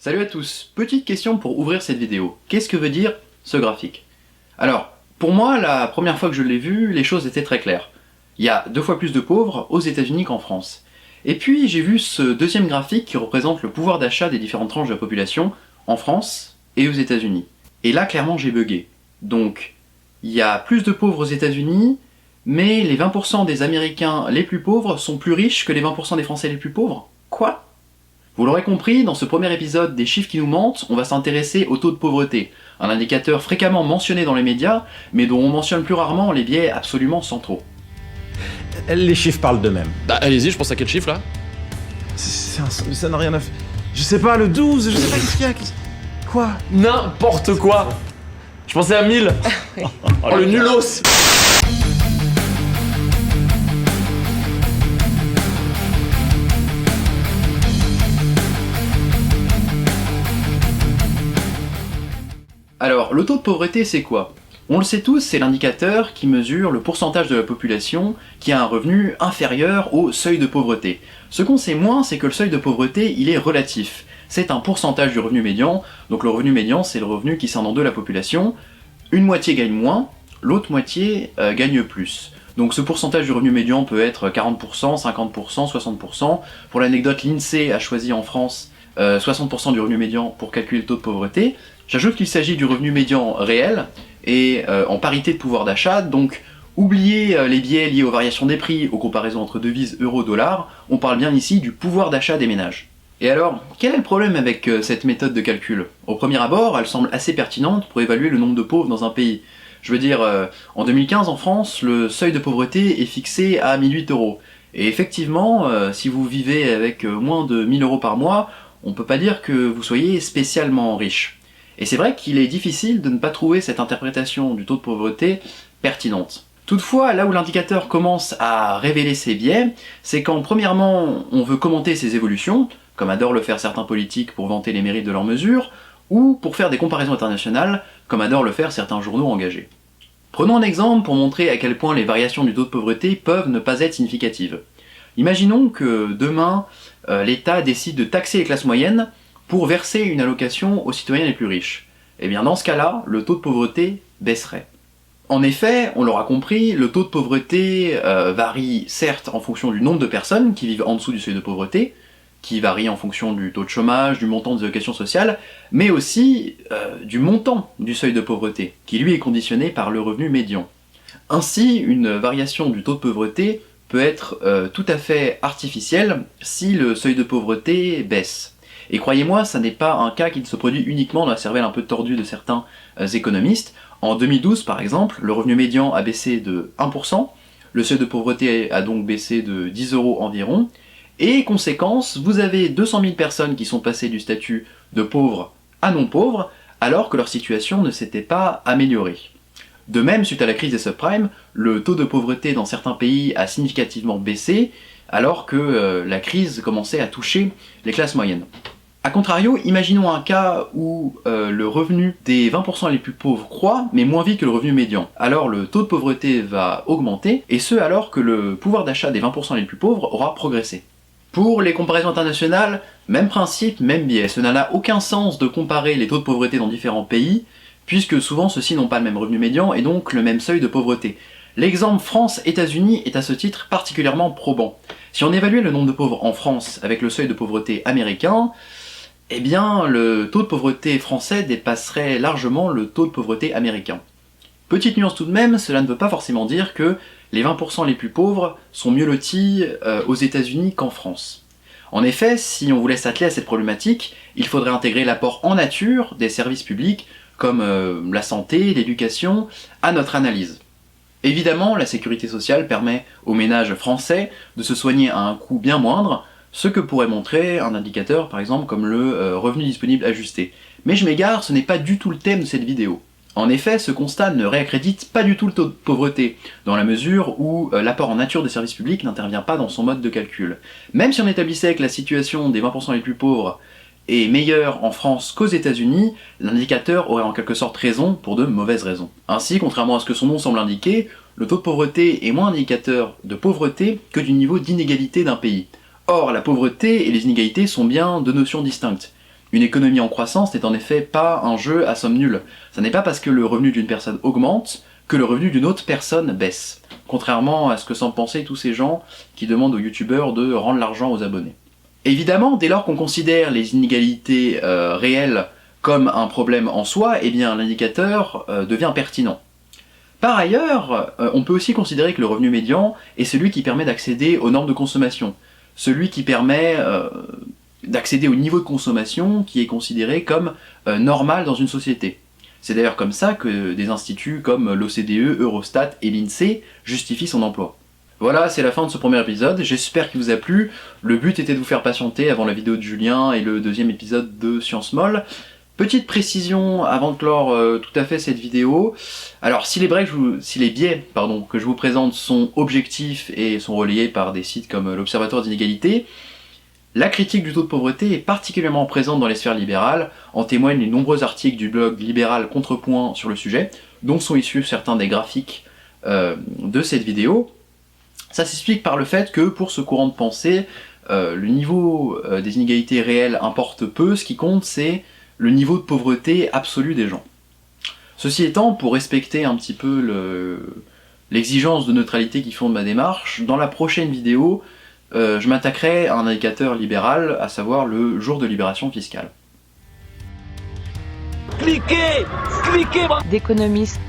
Salut à tous, petite question pour ouvrir cette vidéo. Qu'est-ce que veut dire ce graphique? Alors, pour moi, la première fois que je l'ai vu, les choses étaient très claires. Il y a 2 fois plus de pauvres aux États-Unis qu'en France. Et puis j'ai vu ce deuxième graphique qui représente le pouvoir d'achat des différentes tranches de la population en France et aux États-Unis. Et là, clairement, j'ai bugué. Donc, il y a plus de pauvres aux États-Unis, mais les 20% des Américains les plus pauvres sont plus riches que les 20% des Français les plus pauvres? Quoi? Vous l'aurez compris, dans ce premier épisode des chiffres qui nous mentent, on va s'intéresser au taux de pauvreté, un indicateur fréquemment mentionné dans les médias, mais dont on mentionne plus rarement les biais absolument centraux. Les chiffres parlent d'eux-mêmes. Bah allez-y, je pense à quel chiffre là? Ça n'a rien à faire. Je sais pas, le 12, je sais pas qu'est-ce qu'il y a. Quoi? N'importe quoi. Je pensais à 1000. Oh le nulos. Alors, le taux de pauvreté, c'est quoi? On le sait tous, c'est l'indicateur qui mesure le pourcentage de la population qui a un revenu inférieur au seuil de pauvreté. Ce qu'on sait moins, c'est que le seuil de pauvreté, il est relatif. C'est un pourcentage du revenu médian, donc le revenu médian, c'est le revenu qui scinde en deux la population. Une moitié gagne moins, l'autre moitié gagne plus. Donc ce pourcentage du revenu médian peut être 40%, 50%, 60%. Pour l'anecdote, l'INSEE a choisi en France 60% du revenu médian pour calculer le taux de pauvreté. J'ajoute qu'il s'agit du revenu médian réel, et en parité de pouvoir d'achat, donc oubliez les biais liés aux variations des prix, aux comparaisons entre devises euro-dollar, on parle bien ici du pouvoir d'achat des ménages. Et alors, quel est le problème avec cette méthode de calcul? Au premier abord, elle semble assez pertinente pour évaluer le nombre de pauvres dans un pays. Je veux dire, en 2015 en France, le seuil de pauvreté est fixé à 1008 €. Et effectivement, si vous vivez avec moins de 1000 € par mois, on peut pas dire que vous soyez spécialement riche. Et c'est vrai qu'il est difficile de ne pas trouver cette interprétation du taux de pauvreté pertinente. Toutefois, là où l'indicateur commence à révéler ses biais, c'est quand premièrement on veut commenter ces évolutions, comme adorent le faire certains politiques pour vanter les mérites de leurs mesures, ou pour faire des comparaisons internationales, comme adorent le faire certains journaux engagés. Prenons un exemple pour montrer à quel point les variations du taux de pauvreté peuvent ne pas être significatives. Imaginons que demain, l'État décide de taxer les classes moyennes pour verser une allocation aux citoyens les plus riches. Et bien dans ce cas-là, le taux de pauvreté baisserait. En effet, on l'aura compris, le taux de pauvreté varie certes en fonction du nombre de personnes qui vivent en dessous du seuil de pauvreté, qui varie en fonction du taux de chômage, du montant des allocations sociales, mais aussi du montant du seuil de pauvreté, qui lui est conditionné par le revenu médian. Ainsi, une variation du taux de pauvreté peut être tout à fait artificielle si le seuil de pauvreté baisse. Et croyez-moi, ça n'est pas un cas qui ne se produit uniquement dans la cervelle un peu tordue de certains économistes. En 2012, par exemple, le revenu médian a baissé de 1%, le seuil de pauvreté a donc baissé de 10 € environ, et conséquence, vous avez 200 000 personnes qui sont passées du statut de pauvre à non pauvre, alors que leur situation ne s'était pas améliorée. De même, suite à la crise des subprimes, le taux de pauvreté dans certains pays a significativement baissé, alors que la crise commençait à toucher les classes moyennes. A contrario, imaginons un cas où le revenu des 20% les plus pauvres croît, mais moins vite que le revenu médian. Alors le taux de pauvreté va augmenter, et ce alors que le pouvoir d'achat des 20% les plus pauvres aura progressé. Pour les comparaisons internationales, même principe, même biais. Cela n'a aucun sens de comparer les taux de pauvreté dans différents pays, puisque souvent ceux-ci n'ont pas le même revenu médian et donc le même seuil de pauvreté. L'exemple France-États-Unis est à ce titre particulièrement probant. Si on évaluait le nombre de pauvres en France avec le seuil de pauvreté américain, eh bien le taux de pauvreté français dépasserait largement le taux de pauvreté américain. Petite nuance tout de même, cela ne veut pas forcément dire que les 20% les plus pauvres sont mieux lotis aux États-Unis qu'en France. En effet, si on voulait s'atteler à cette problématique, il faudrait intégrer l'apport en nature des services publics comme la santé, l'éducation, à notre analyse. Évidemment, la sécurité sociale permet aux ménages français de se soigner à un coût bien moindre, ce que pourrait montrer un indicateur par exemple comme le revenu disponible ajusté. Mais je m'égare, ce n'est pas du tout le thème de cette vidéo. En effet, ce constat ne réaccrédite pas du tout le taux de pauvreté, dans la mesure où l'apport en nature des services publics n'intervient pas dans son mode de calcul. Même si on établissait que la situation des 20% les plus pauvres est meilleure en France qu'aux États-Unis, l'indicateur aurait en quelque sorte raison pour de mauvaises raisons. Ainsi, contrairement à ce que son nom semble indiquer, le taux de pauvreté est moins indicateur de pauvreté que du niveau d'inégalité d'un pays. Or, la pauvreté et les inégalités sont bien deux notions distinctes. Une économie en croissance n'est en effet pas un jeu à somme nulle. Ça n'est pas parce que le revenu d'une personne augmente que le revenu d'une autre personne baisse. Contrairement à ce que semblent penser tous ces gens qui demandent aux youtubeurs de rendre l'argent aux abonnés. Évidemment, dès lors qu'on considère les inégalités réelles comme un problème en soi, eh bien l'indicateur devient pertinent. Par ailleurs, on peut aussi considérer que le revenu médian est celui qui permet d'accéder aux normes de consommation, celui qui permet d'accéder au niveau de consommation qui est considéré comme normal dans une société. C'est d'ailleurs comme ça que des instituts comme l'OCDE, Eurostat et l'INSEE justifient son emploi. Voilà, c'est la fin de ce premier épisode, j'espère qu'il vous a plu. Le but était de vous faire patienter avant la vidéo de Julien et le deuxième épisode de Science Molle. Petite précision avant de clore tout à fait cette vidéo. Alors si les biais que je vous présente sont objectifs et sont relayés par des sites comme l'Observatoire d'inégalité, la critique du taux de pauvreté est particulièrement présente dans les sphères libérales, en témoignent les nombreux articles du blog Libéral Contrepoint sur le sujet, dont sont issus certains des graphiques de cette vidéo. Ça s'explique par le fait que pour ce courant de pensée, le niveau des inégalités réelles importe peu, ce qui compte c'est le niveau de pauvreté absolu des gens. Ceci étant, pour respecter un petit peu l'exigence de neutralité qui fonde ma démarche, dans la prochaine vidéo, je m'attaquerai à un indicateur libéral, à savoir le jour de libération fiscale. D'économistes